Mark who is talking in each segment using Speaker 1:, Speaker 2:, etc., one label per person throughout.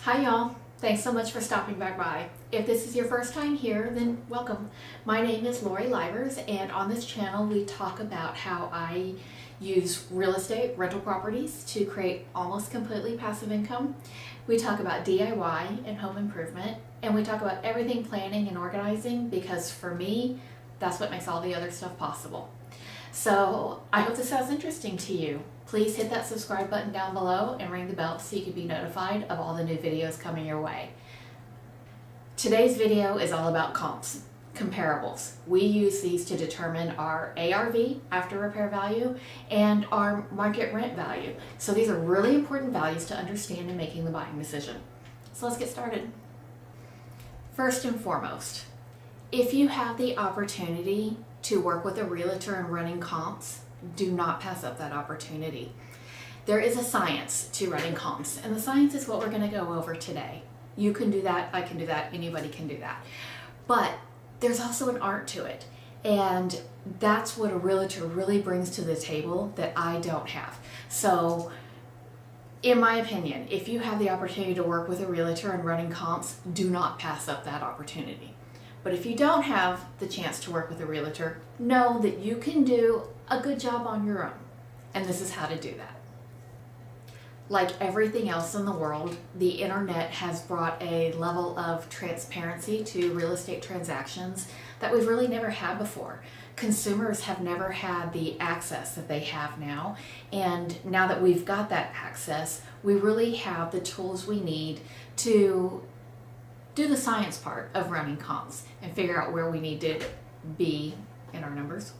Speaker 1: Hi y'all, thanks so much for stopping back by. If this is your first time here, then welcome. My name is Lori Livers, and on this channel we talk about how I use real estate rental properties to create almost completely passive income. We talk about DIY and home improvement, and we talk about everything planning and organizing, because for me, that's what makes all the other stuff possible. So I hope this sounds interesting to you. Please hit that subscribe button down below and ring the bell so you can be notified of all the new videos coming your way. Today's video is all about comps, comparables. We use these to determine our ARV, after repair value, and our market rent value. So these are really important values to understand in making the buying decision. So let's get started. First and foremost, if you have the opportunity to work with a realtor and running comps, do not pass up that opportunity. There is a science to running comps, and the science is what we're going to go over today. You can do that, I can do that, anybody can do that. But there's also an art to it, and that's what a realtor really brings to the table that I don't have. So in my opinion, if you have the opportunity to work with a realtor and running comps, do not pass up that opportunity. But if you don't have the chance to work with a realtor, know that you can do a good job on your own. And this is how to do that. Like everything else in the world, the internet has brought a level of transparency to real estate transactions that we've really never had before. Consumers have never had the access that they have now. And now that we've got that access, we really have the tools we need to do the science part of running comps and figure out where we need to be in our numbers.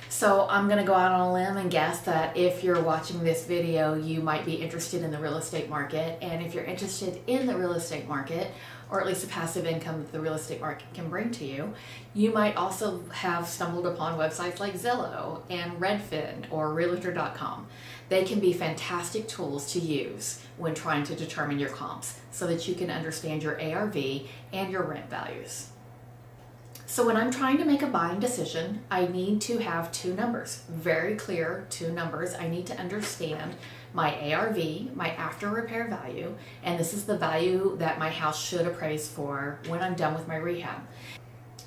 Speaker 1: So I'm going to go out on a limb and guess that if you're watching this video, you might be interested in the real estate market. And if you're interested in the real estate market, or at least the passive income that the real estate market can bring to you, you might also have stumbled upon websites like Zillow and Redfin or Realtor.com. They can be fantastic tools to use when trying to determine your comps so that you can understand your ARV and your rent values. So when I'm trying to make a buying decision, I need to have two numbers, very clear two numbers. I need to understand my ARV, my after repair value, and this is the value that my house should appraise for when I'm done with my rehab.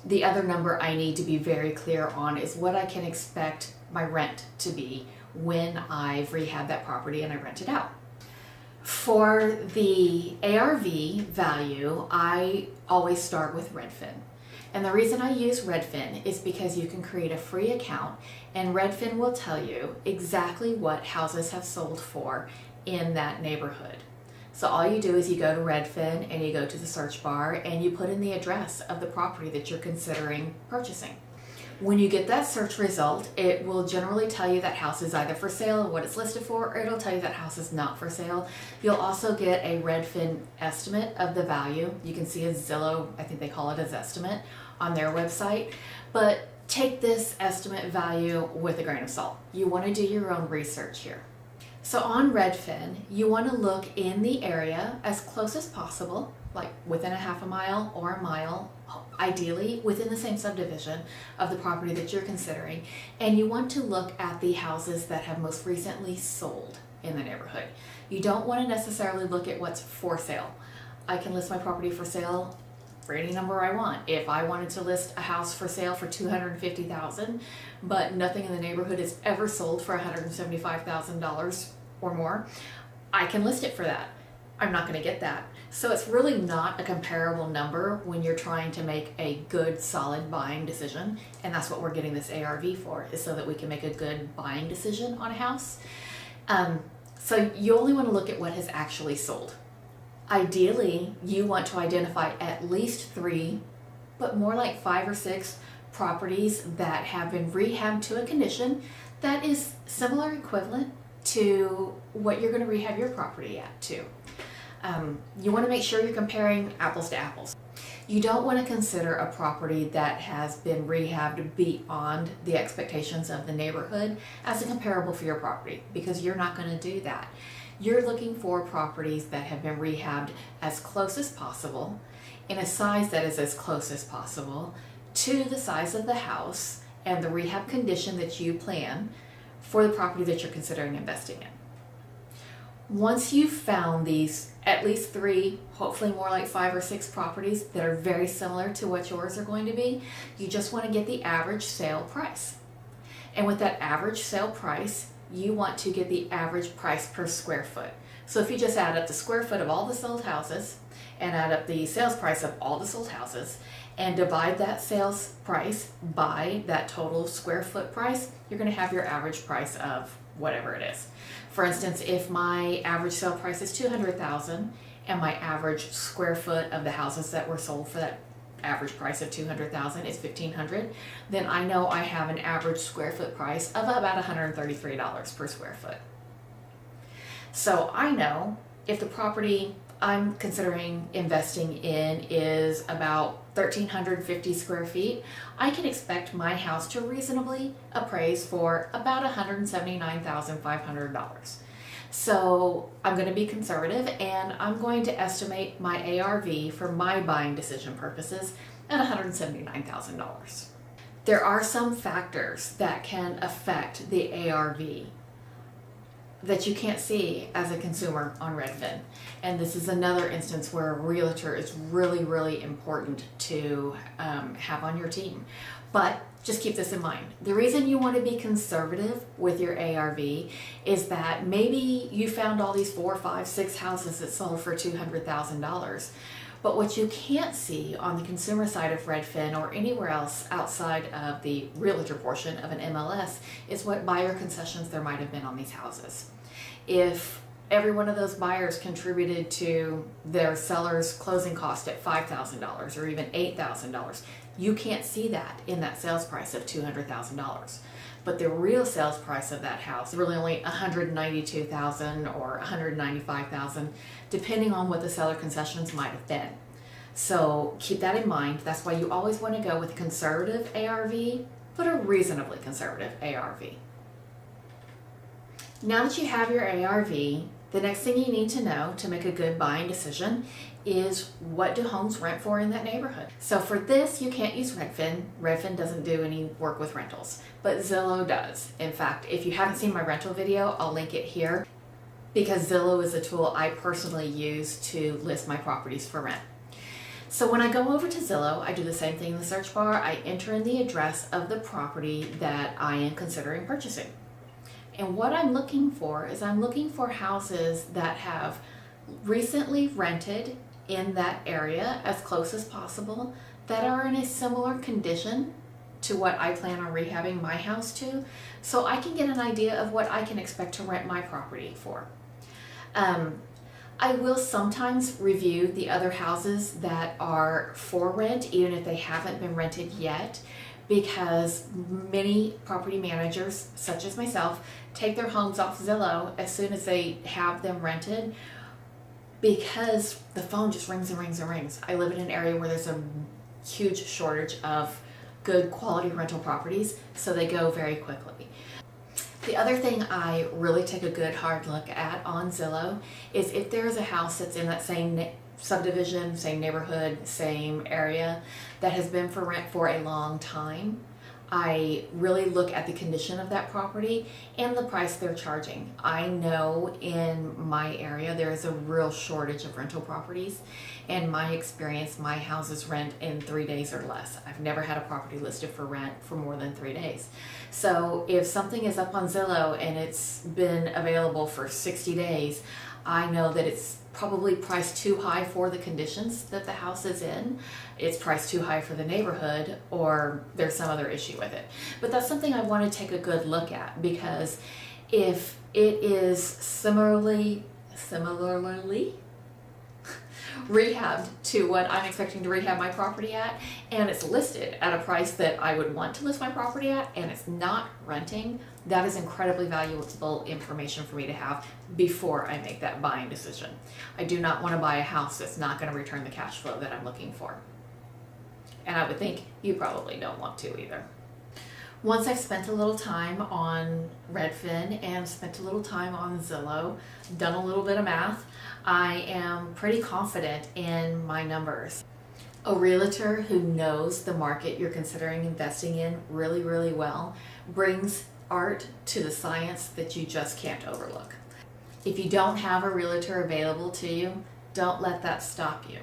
Speaker 1: The other number I need to be very clear on is what I can expect my rent to be when I've rehabbed that property and I rent it out. For the ARV value, I always start with Redfin. And the reason I use Redfin is because you can create a free account and Redfin will tell you exactly what houses have sold for in that neighborhood. So all you do is you go to Redfin and you go to the search bar and you put in the address of the property that you're considering purchasing. When you get that search result, it will generally tell you that house is either for sale, what it's listed for, or it'll tell you that house is not for sale. You'll also get a Redfin estimate of the value. You can see a Zillow, I think they call it as estimate, on their website. But take this estimate value with a grain of salt. You want to do your own research here. So on Redfin, you want to look in the area as close as possible, like within a half a mile or a mile, ideally within the same subdivision of the property that you're considering. And you want to look at the houses that have most recently sold in the neighborhood. You don't want to necessarily look at what's for sale. I can list my property for sale for any number I want. If I wanted to list a house for sale for $250,000, but nothing in the neighborhood is ever sold for $175,000 or more, I can list it for that. I'm not going to get that. So it's really not a comparable number when you're trying to make a good, solid buying decision. And that's what we're getting this ARV for, is so that we can make a good buying decision on a house. So you only want to look at what has actually sold. Ideally, you want to identify at least 3, but more like 5 or 6 properties that have been rehabbed to a condition that is similar, equivalent to what you're going to rehab your property at too. You want to make sure you're comparing apples to apples. You don't want to consider a property that has been rehabbed beyond the expectations of the neighborhood as a comparable for your property, because you're not going to do that. You're looking for properties that have been rehabbed as close as possible, in a size that is as close as possible to the size of the house and the rehab condition that you plan for the property that you're considering investing in. Once you've found these at least 3, hopefully more like 5 or 6 properties that are very similar to what yours are going to be, you just want to get the average sale price. And with that average sale price, you want to get the average price per square foot. So if you just add up the square foot of all the sold houses and add up the sales price of all the sold houses and divide that sales price by that total square foot price, you're going to have your average price of whatever it is. For instance, if my average sale price is $200,000 and my average square foot of the houses that were sold for that average price of $200,000 is $1,500, then I know I have an average square foot price of about $133 per square foot. So I know if the property I'm considering investing in is about 1,350 square feet, I can expect my house to reasonably appraise for about $179,500. So I'm going to be conservative and I'm going to estimate my ARV for my buying decision purposes at $179,000. There are some factors that can affect the ARV that you can't see as a consumer on Redfin. And this is another instance where a realtor is really, really important to have on your team. But just keep this in mind. The reason you want to be conservative with your ARV is that maybe you found all these 4, 5, 6 houses that sold for $200,000. But what you can't see on the consumer side of Redfin or anywhere else outside of the realtor portion of an MLS is what buyer concessions there might have been on these houses. If every one of those buyers contributed to their seller's closing cost at $5,000 or even $8,000, you can't see that in that sales price of $200,000. But the real sales price of that house is really only $192,000 or $195,000, depending on what the seller concessions might have been. So keep that in mind. That's why you always want to go with a conservative ARV, but a reasonably conservative ARV. Now that you have your ARV, the next thing you need to know to make a good buying decision is what do homes rent for in that neighborhood. So for this, you can't use Redfin. Redfin doesn't do any work with rentals, but Zillow does. In fact, if you haven't seen my rental video, I'll link it here because Zillow is a tool I personally use to list my properties for rent. So when I go over to Zillow, I do the same thing in the search bar. I enter in the address of the property that I am considering purchasing. And what I'm looking for is I'm looking for houses that have recently rented in that area as close as possible, that are in a similar condition to what I plan on rehabbing my house to, so I can get an idea of what I can expect to rent my property for. I will sometimes review the other houses that are for rent, even if they haven't been rented yet, because many property managers, such as myself, take their homes off Zillow as soon as they have them rented because the phone just rings and rings and rings. I live in an area where there's a huge shortage of good quality rental properties, so they go very quickly. The other thing I really take a good hard look at on Zillow is if there's a house that's in that same subdivision, same neighborhood, same area that has been for rent for a long time. I really look at the condition of that property and the price they're charging. I know in my area there is a real shortage of rental properties. In my experience, my houses rent in 3 days or less. I've never had a property listed for rent for more than 3 days. So if something is up on Zillow and it's been available for 60 days, I know that it's probably priced too high for the conditions that the house is in. It's priced too high for the neighborhood, or there's some other issue with it. But that's something I want to take a good look at, because if it is similarly rehabbed to what I'm expecting to rehab my property at, and it's listed at a price that I would want to list my property at, and it's not renting, that is incredibly valuable information for me to have before I make that buying decision. I do not want to buy a house that's not going to return the cash flow that I'm looking for. And I would think you probably don't want to either. Once I've spent a little time on Redfin and spent a little time on Zillow, done a little bit of math, I am pretty confident in my numbers. A realtor who knows the market you're considering investing in really, really well brings art to the science that you just can't overlook. If you don't have a realtor available to you, don't let that stop you.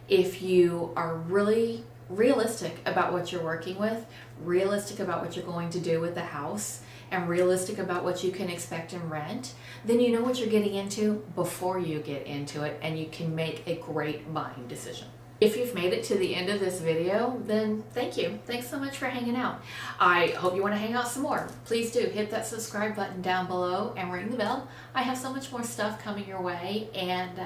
Speaker 1: If you are really realistic about what you're working with, realistic about what you're going to do with the house, and realistic about what you can expect in rent, then you know what you're getting into before you get into it, and you can make a great buying decision. If you've made it to the end of this video, then thank you. Thanks so much for hanging out. I hope you want to hang out some more. Please do hit that subscribe button down below and ring the bell. I have so much more stuff coming your way, and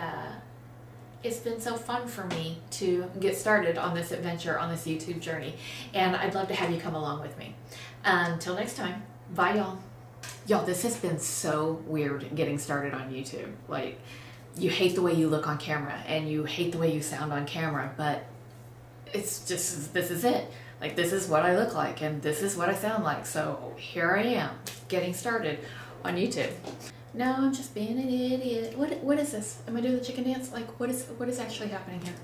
Speaker 1: it's been so fun for me to get started on this adventure, on this YouTube journey, and I'd love to have you come along with me. Until next time, bye y'all. Y'all, this has been so weird getting started on YouTube. Like, you hate the way you look on camera and you hate the way you sound on camera, but it's just, this is it. Like, this is what I look like and this is what I sound like. So here I am getting started on YouTube. No, I'm just being an idiot. What is this? Am I doing the chicken dance? Like, what is actually happening here?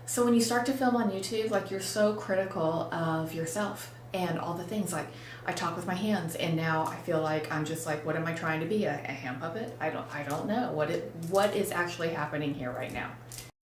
Speaker 1: So when you start to film on YouTube, like, you're so critical of yourself and all the things. Like, I talk with my hands, and now I feel like I'm just like, what am I trying to be? A hand puppet? I don't know what is actually happening here right now.